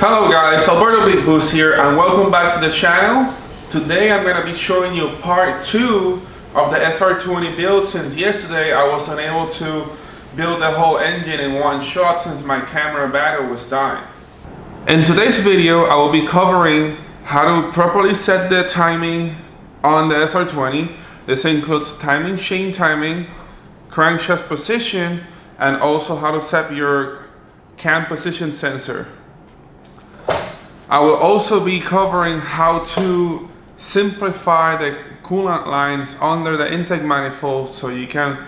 Hello guys, ALBERTOBIGBOOST here and welcome back to the channel. Today I'm going to be showing you part 2 of the SR20 build. Since yesterday I was unable to build the whole engine in one shot since my camera battery was dying. In today's video I will be covering how to properly set the timing on the SR20. This includes timing chain timing, crankshaft position, and also how to set your cam position sensor. I will also be covering how to simplify the coolant lines under the intake manifold so you can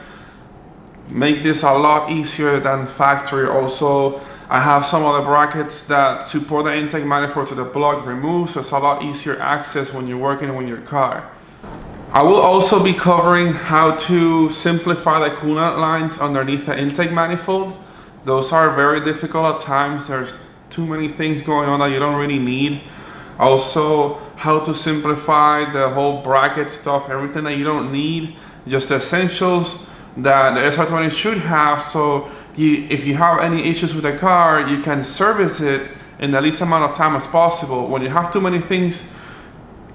make this a lot easier than factory. Also, I have some other brackets that support the intake manifold to the plug removed, so it's a lot easier access when you're working with your car. I will also be covering how to simplify the coolant lines underneath the intake manifold. Those are very difficult at times. There's too many things going on that you don't really need. Also, how to simplify the whole bracket stuff, everything that you don't need, just the essentials that the SR20 should have, so if you have any issues with the car, you can service it in the least amount of time as possible. When you have too many things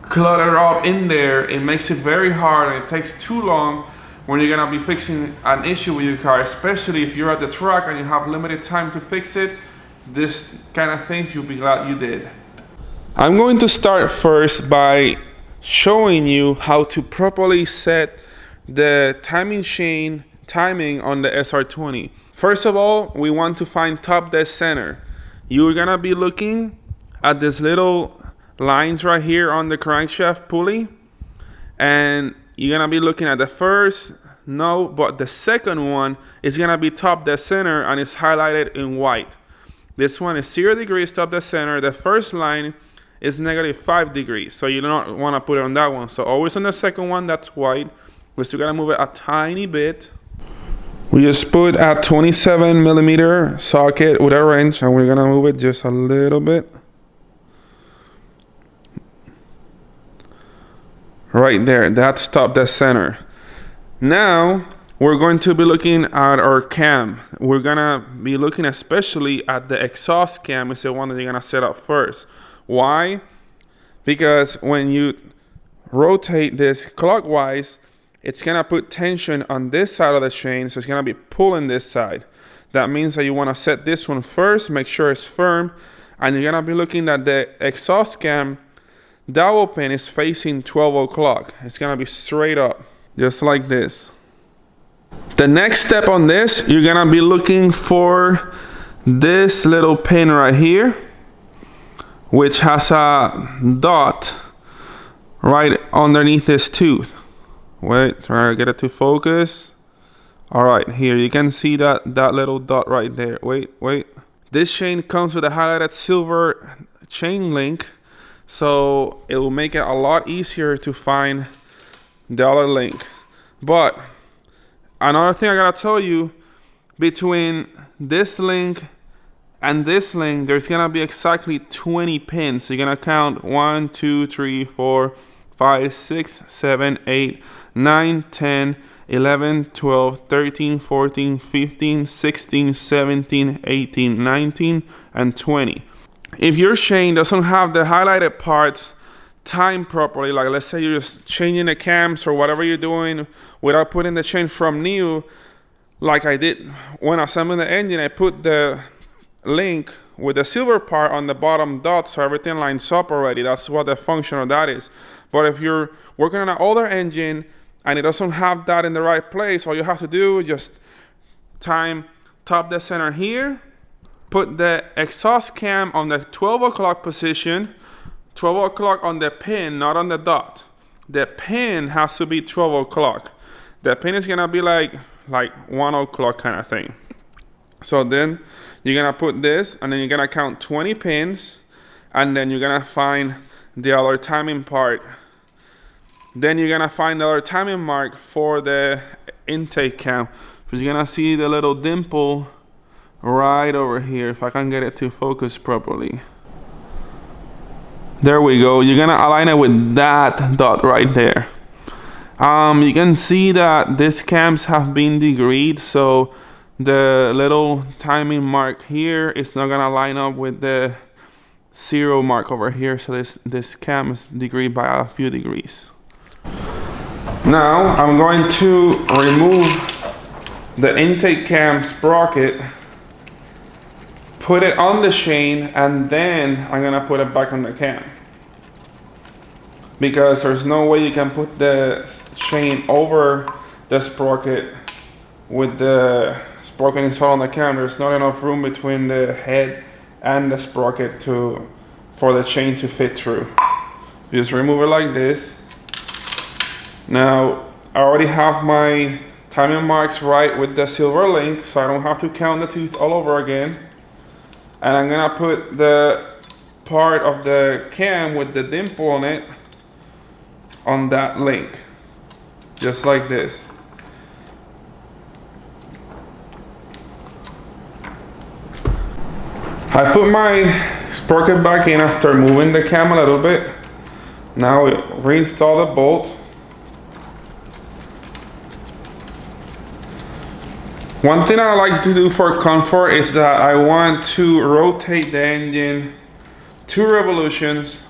cluttered up in there, it makes it very hard and it takes too long when you're gonna be fixing an issue with your car, especially if you're at the track and you have limited time to fix it. This kind of things you'll be glad you did. I'm going to start first by showing you how to properly set the timing chain timing on the SR20. First of all, we want to find top dead center. You're gonna be looking at this little lines right here on the crankshaft pulley, and you're gonna be looking at the first, no, but the second one is gonna be top dead center and it's highlighted in white. This one is 0 degrees top dead center. The first line is -5 degrees, so you don't want to put it on that one. So always on the second one that's white. We're still gonna move it a tiny bit. We just put a 27mm socket with a wrench and we're gonna move it just a little bit. Right there, that's top dead center. Now we're going to be looking at our cam. We're gonna be looking especially at the exhaust cam. Is the one that you're gonna set up first. Why? Because when you rotate this clockwise, it's gonna put tension on this side of the chain, so it's gonna be pulling this side. That means that you wanna set this one first, make sure it's firm, and you're gonna be looking at the exhaust cam dowel pin is facing 12 o'clock. It's gonna be straight up, just like this. The next step on this, you're gonna be looking for this little pin right here, which has a dot right underneath this tooth. Wait, try to get it to focus. All right, here you can see that little dot right there. Wait. This chain comes with a highlighted silver chain link, so it will make it a lot easier to find the other link. But another thing I gotta tell you, between this link and this link, there's gonna be exactly 20 pins. So you're gonna count 1, 2, 3, 4, 5, 6, 7, 8, 9, 10, 11, 12, 13, 14, 15, 16, 17, 18, 19, and 20. If your chain doesn't have the highlighted parts timed properly, like let's say you're just changing the cams or whatever you're doing without putting the chain from new, like I did when assembling the engine, I put the link with the silver part on the bottom dot so everything lines up already. That's what the function of that is. But if you're working on an older engine and it doesn't have that in the right place, all you have to do is just time top dead center here, put the exhaust cam on the 12 o'clock position, 12 o'clock on the pin, not on the dot. The pin has to be 12 o'clock. The pin is gonna be like 1 o'clock kind of thing. So then you're gonna put this and then you're gonna count 20 pins and then you're gonna find the other timing part. Then you're gonna find the other timing mark for the intake cam. So you're gonna see the little dimple right over here, if I can get it to focus properly. There we go. You're gonna align it with that dot right there. You can see that these cams have been degreed, so the little timing mark here is not gonna line up with the 0 mark over here, so this cam is degree by a few degrees. Now I'm going to remove the intake cam sprocket, put it on the chain, and then I'm gonna put it back on the cam, because there's no way you can put the chain over the sprocket with the sprocket installed on the cam. There's not enough room between the head and the sprocket for the chain to fit through. You just remove it like this. Now I already have my timing marks right with the silver link, so I don't have to count the tooth all over again. And I'm gonna put the part of the cam with the dimple on it on that link, just like this. I put my sprocket back in after moving the cam a little bit. Now we reinstall the bolt. One thing I like to do for comfort is that I want to rotate the engine 2 revolutions.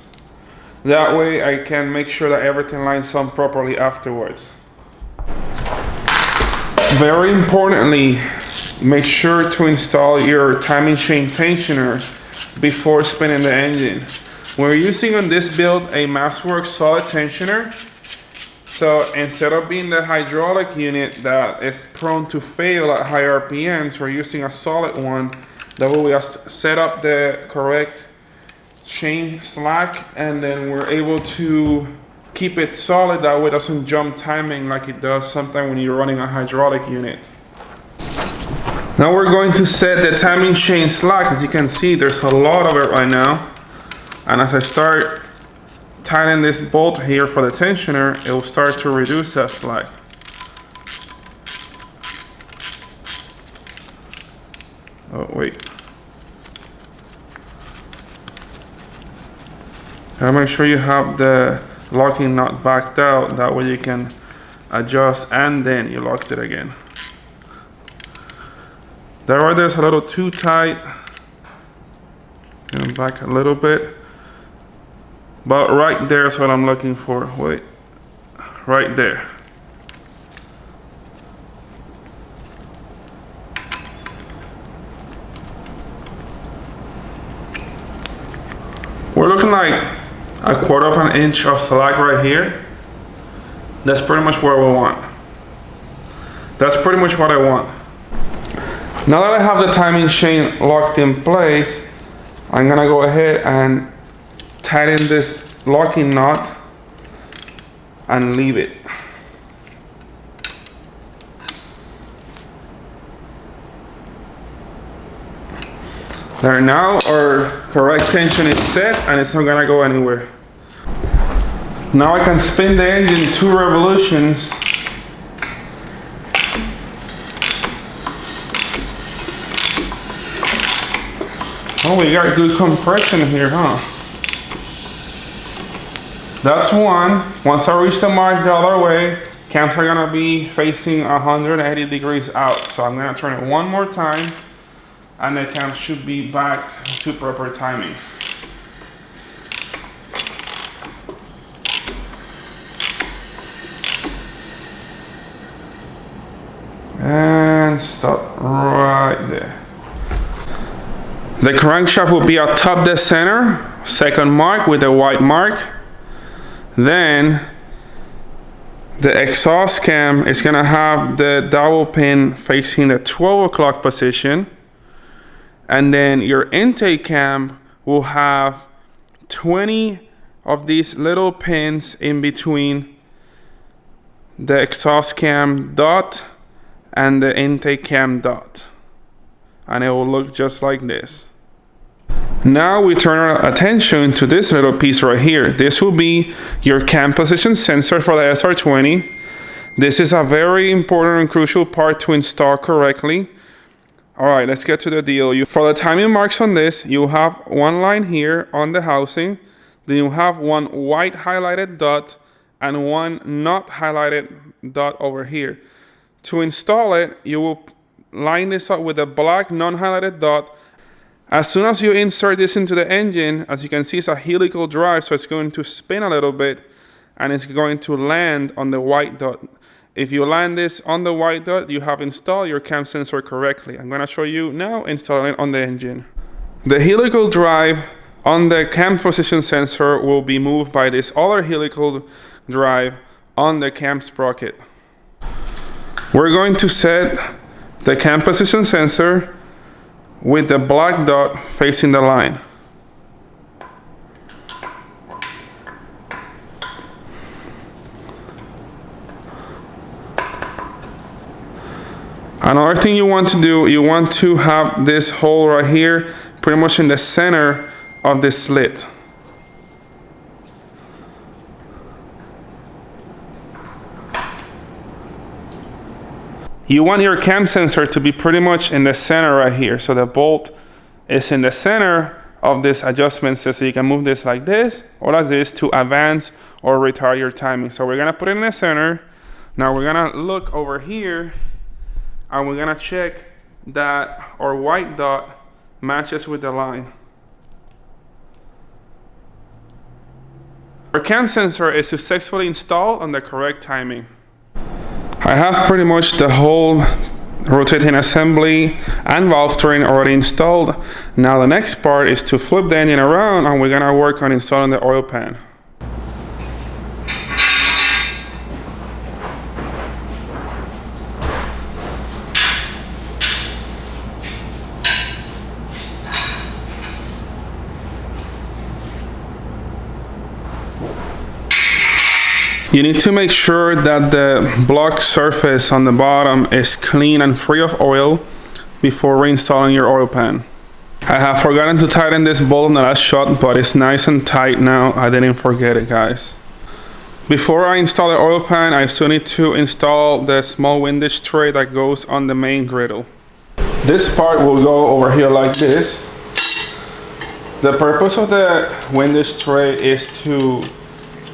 That way I can make sure that everything lines up properly afterwards. Very importantly, make sure to install your timing chain tensioner before spinning the engine. We're using on this build a Massworks solid tensioner. So instead of being the hydraulic unit that is prone to fail at high RPMs, we're using a solid one. That way we have set up the correct chain slack, and then we're able to keep it solid. That way it doesn't jump timing like it does sometimes when you're running a hydraulic unit. Now we're going to set the timing chain slack. As you can see, there's a lot of it right now. And as I start tightening this bolt here for the tensioner, it will start to reduce that slack. Oh, wait. Gotta make sure you have the locking nut backed out. That way you can adjust and then you locked it again. There's a little too tight. Going back a little bit. But right there is what I'm looking for. Wait, right there. We're looking like 1/4 of an inch of slack right here. That's pretty much where we want. That's pretty much what I want. Now that I have the timing chain locked in place, I'm gonna go ahead and tighten this locking nut and leave it. There, now our correct tension is set and it's not gonna go anywhere. Now I can spin the engine 2 revolutions. Oh, we got good compression here, huh? That's one. Once I reach the mark the other way, cams are gonna be facing 180 degrees out. So I'm gonna turn it one more time and the cam should be back to proper timing. And stop right there. The crankshaft will be atop the center, second mark with a white mark. Then the exhaust cam is gonna have the dowel pin facing the 12 o'clock position. And then your intake cam will have 20 of these little pins in between the exhaust cam dot and the intake cam dot. And it will look just like this. Now we turn our attention to this little piece right here. This will be your cam position sensor for the SR20. This is a very important and crucial part to install correctly. All right, let's get to the deal. For the timing marks on this, you have one line here on the housing. Then you have one white highlighted dot and one not highlighted dot over here. To install it, you will line this up with a black non-highlighted dot As soon as you insert this into the engine, as you can see, it's a helical drive, so it's going to spin a little bit and it's going to land on the white dot. If you land this on the white dot, you have installed your cam sensor correctly. I'm going to show you now installing it on the engine. The helical drive on the cam position sensor will be moved by this other helical drive on the cam sprocket. We're going to set the cam position sensor with the black dot facing the line. Another thing you want to do, you want to have this hole right here pretty much in the center of this slit. You want your cam sensor to be pretty much in the center right here. So the bolt is in the center of this adjustment, so you can move this like this or like this to advance or retard your timing. So we're gonna put it in the center. Now we're gonna look over here and we're gonna check that our white dot matches with the line. Our cam sensor is successfully installed on the correct timing. I have pretty much the whole rotating assembly and valve train already installed. Now the next part is to flip the engine around and we're gonna work on installing the oil pan. You need to make sure that the block surface on the bottom is clean and free of oil before reinstalling your oil pan. I have forgotten to tighten this bolt on the last shot, but it's nice and tight now. I didn't forget it, guys. Before I install the oil pan, I still need to install the small windage tray that goes on the main griddle. This part will go over here like this. The purpose of the windage tray is to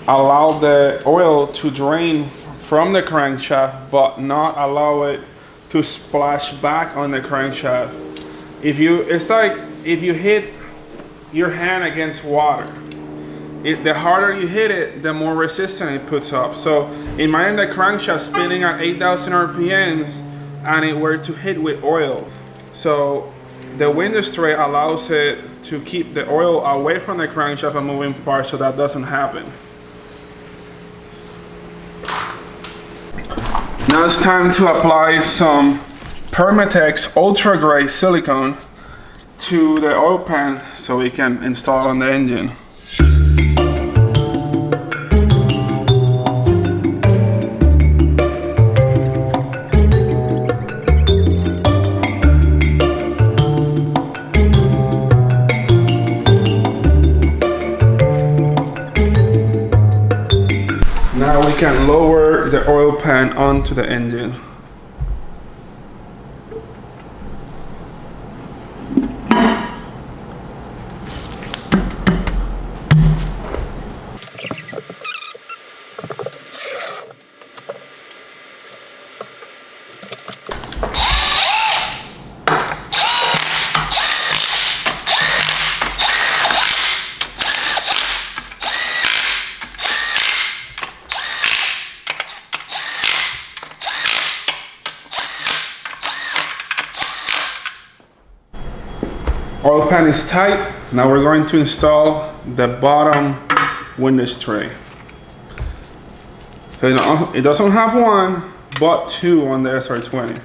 allow the oil to drain from the crankshaft, but not allow it to splash back on the crankshaft. It's like if you hit your hand against water. The harder you hit it, the more resistance it puts up. So imagine the crankshaft spinning at 8,000 RPMs and it were to hit with oil. So the windage tray allows it to keep the oil away from the crankshaft and moving parts, so that doesn't happen. Now it's time to apply some Permatex Ultra Gray silicone to the oil pan so we can install it on the engine. Now we can lower the oil pan onto the engine. Oil pan is tight. Now we're going to install the bottom windage tray. It doesn't have one, but two on the SR20.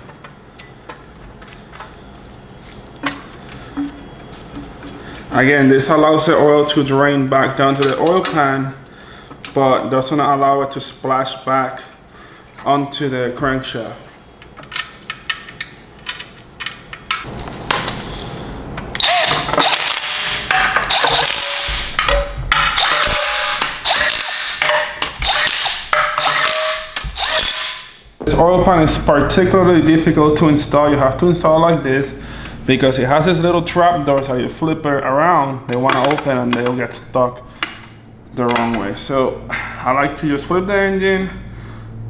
Again, this allows the oil to drain back down to the oil pan, but doesn't allow it to splash back onto the crankshaft. This oil pan is particularly difficult to install. You have to install it like this because it has this little trap door, so you flip it around, they want to open and they'll get stuck the wrong way. So I like to just flip the engine,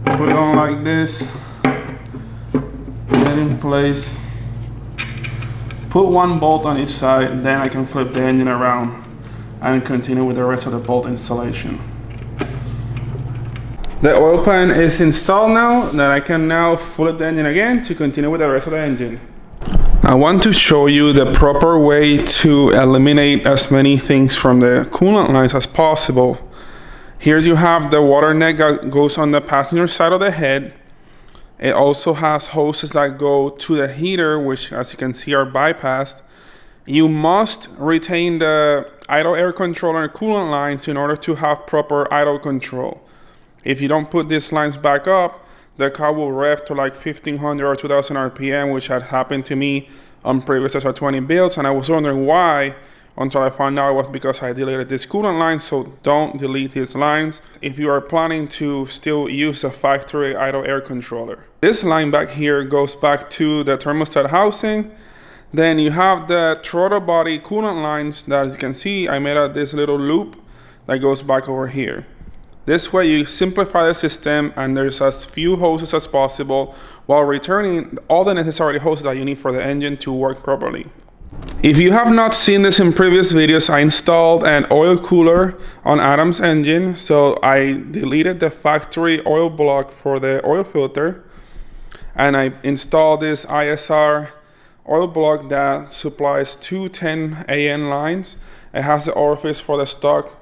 put it on like this, get it in place, put one bolt on each side, then I can flip the engine around and continue with the rest of the bolt installation. The oil pan is installed now, then I can now flip the engine again to continue with the rest of the engine. I want to show you the proper way to eliminate as many things from the coolant lines as possible. Here you have the water neck that goes on the passenger side of the head. It also has hoses that go to the heater, which as you can see are bypassed. You must retain the idle air controller and coolant lines in order to have proper idle control. If you don't put these lines back up, the car will rev to like 1500 or 2000 RPM, which had happened to me on previous SR20 builds, and I was wondering why until I found out it was because I deleted this coolant line. So don't delete these lines if you are planning to still use a factory idle air controller. This line back here goes back to the thermostat housing. Then you have the throttle body coolant lines that, as you can see, I made this little loop that goes back over here. This way you simplify the system and there's as few hoses as possible while returning all the necessary hoses that you need for the engine to work properly. If you have not seen this in previous videos, I installed an oil cooler on Adam's engine. So I deleted the factory oil block for the oil filter and I installed this ISR oil block that supplies two 10 AN lines. It has the orifice for the stock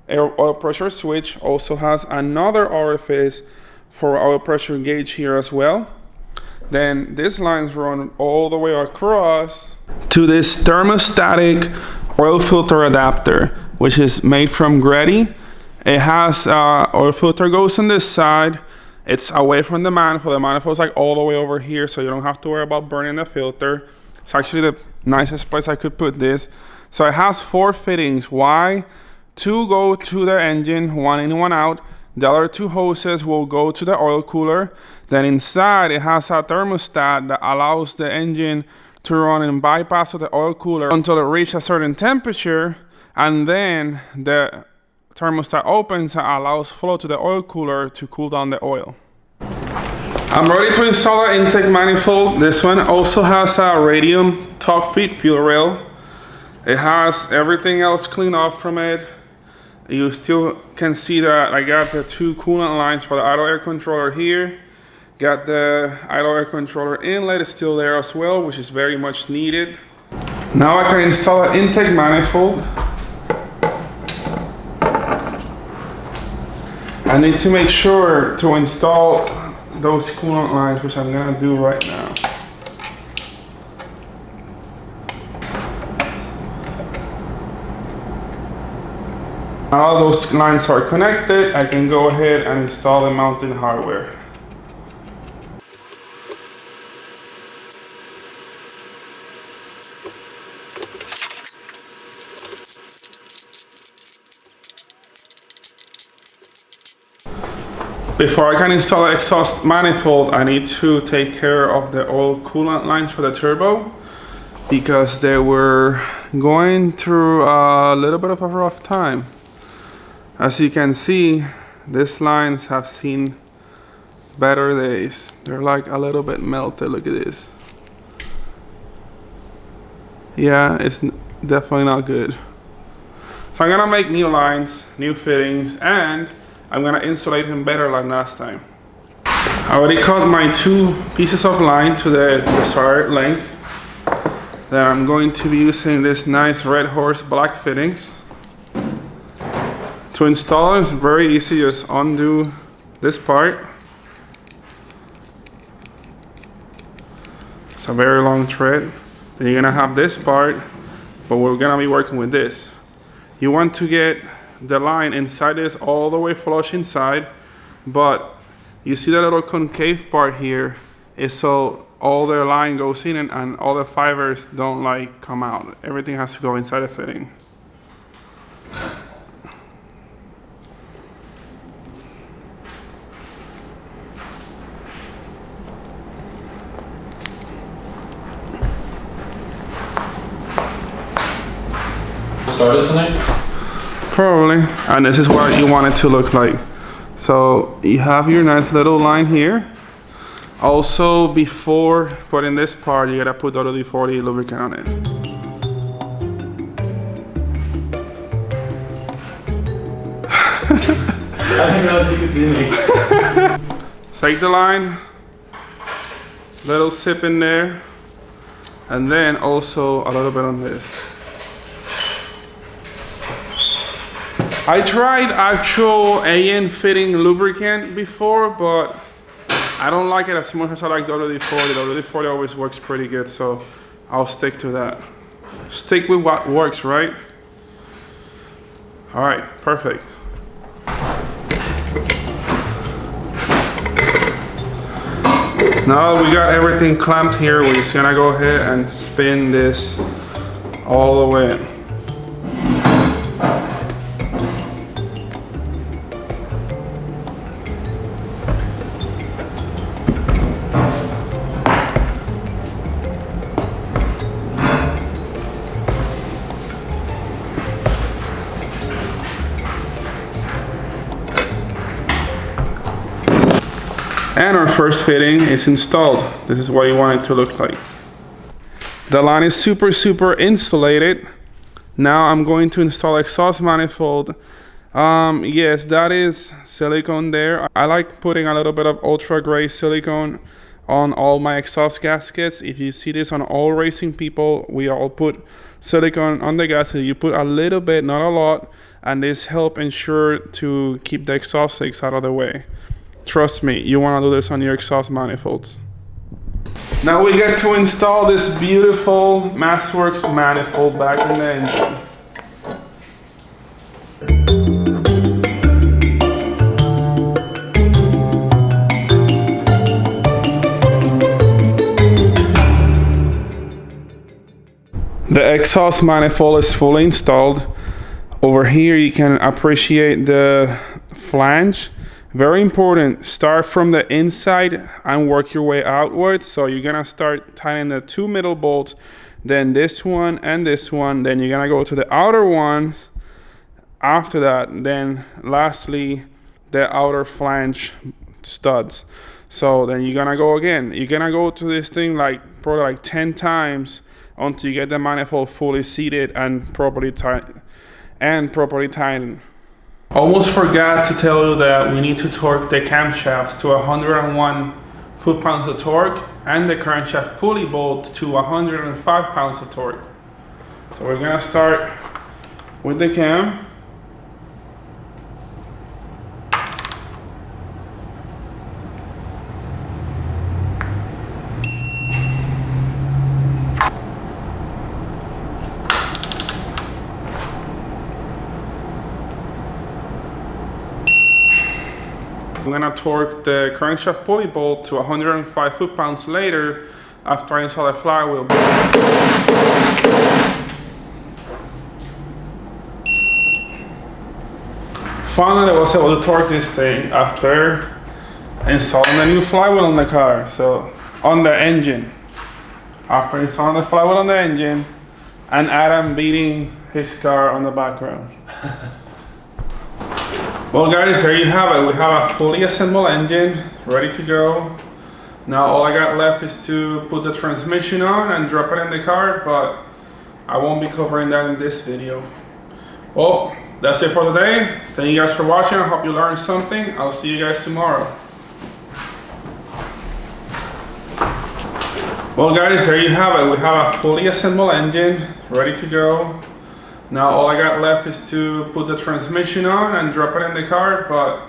oil pressure switch, also has another orifice for oil pressure gauge here as well. Then these lines run all the way across to this thermostatic oil filter adapter, which is made from Gredi. It has oil filter goes on this side. It's away from the manifold. The manifold is like all the way over here, so you don't have to worry about burning the filter. It's actually the nicest place I could put this. So it has 4 fittings. Why? 2 go to the engine, 1 in, 1 out. The other 2 hoses will go to the oil cooler. Then inside it has a thermostat that allows the engine to run in bypass of the oil cooler until it reaches a certain temperature, and then the thermostat opens and allows flow to the oil cooler to cool down the oil. I'm ready to install the intake manifold. This one also has a radium top feed fuel rail. It has everything else cleaned off from it. You still can see that I got the 2 coolant lines for the idle air controller here. Got the idle air controller inlet is still there as well, which is very much needed. Now I can install an intake manifold. I need to make sure to install those coolant lines, which I'm gonna do right now. Now those lines are connected, I can go ahead and install the mounting hardware. Before I can install the exhaust manifold, I need to take care of the oil coolant lines for the turbo because they were going through a little bit of a rough time. As you can see, these lines have seen better days. They're like a little bit melted. Look at this. Yeah, it's definitely not good. So I'm gonna make new lines, new fittings, and I'm gonna insulate them better like last time. I already cut my 2 pieces of line to the desired length. Then I'm going to be using this nice Red Horse black fittings. To install it, it's very easy. Just undo this part. It's a very long thread. Then you're gonna have this part, but we're gonna be working with this. You want to get the line inside this all the way flush inside, but you see that little concave part here is so all the line goes in and all the fibers don't like come out. Everything has to go inside the fitting. Started tonight? Probably, and this is what you want it to look like. So you have your nice little line here, Also, before putting this part, you gotta put WD-40 lubricant on it. I didn't realize you could see me. Take the line, little sip in there, and then also a little bit on this. I tried actual AN fitting lubricant before, but I don't like it as much as I like WD-40. WD-40 always works pretty good, so I'll stick to that. Stick with what works, right? All right, perfect. Now that we got everything clamped here, we're just gonna go ahead and spin this all the way in. And our first fitting is installed. This is what you want it to look like. The line is super insulated. Now I'm going to install exhaust manifold. Yes, that is silicone there. I like putting a little bit of ultra gray silicone on all my exhaust gaskets. If you see this on all racing people, we all put silicone on the gasket. You put a little bit, not a lot, and this helps ensure to keep the exhaust leaks out of the way. Trust me, you want to do this on your exhaust manifolds. Now we get to install this beautiful MassWorks manifold back in the engine. The exhaust manifold is fully installed. Over here you can appreciate the flange. Very important, start from the inside and work your way outwards. So you're gonna start tightening the two middle bolts, then this one and this one, then you're gonna go to the outer ones after that, then lastly the outer flange studs. So then you're gonna go again. You're gonna go to this thing like probably like 10 times until you get the manifold fully seated and properly tightened. Almost forgot to tell you that we need to torque the camshafts to 101 foot-pounds of torque and the crankshaft pulley bolt to 105 pounds of torque. So we're gonna start with the cam. I'm gonna torque the crankshaft pulley bolt to 105 foot-pounds later after I install the flywheel bolt. Finally, I was able to torque this thing after installing the new flywheel on the car, so on the engine. After installing the flywheel on the engine and Adam beating his car on the background. Well guys, there you have it. We have a fully assembled engine ready to go. Now all I got left is to put the transmission on and drop it in the car, but I won't be covering that in this video. Well, that's it for today. Thank you guys for watching. I hope you learned something. I'll see you guys tomorrow. Well guys, there you have it. We have a fully assembled engine ready to go. Now all I got left is to put the transmission on and drop it in the car, but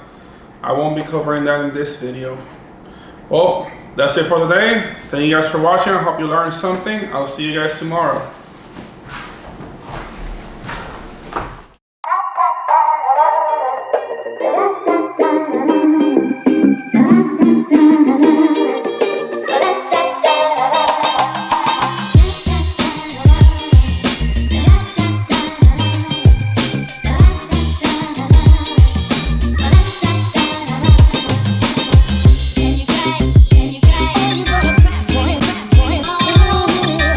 I won't be covering that in this video. Well, that's it for today. Thank you guys for watching. I hope you learned something. I'll see you guys tomorrow.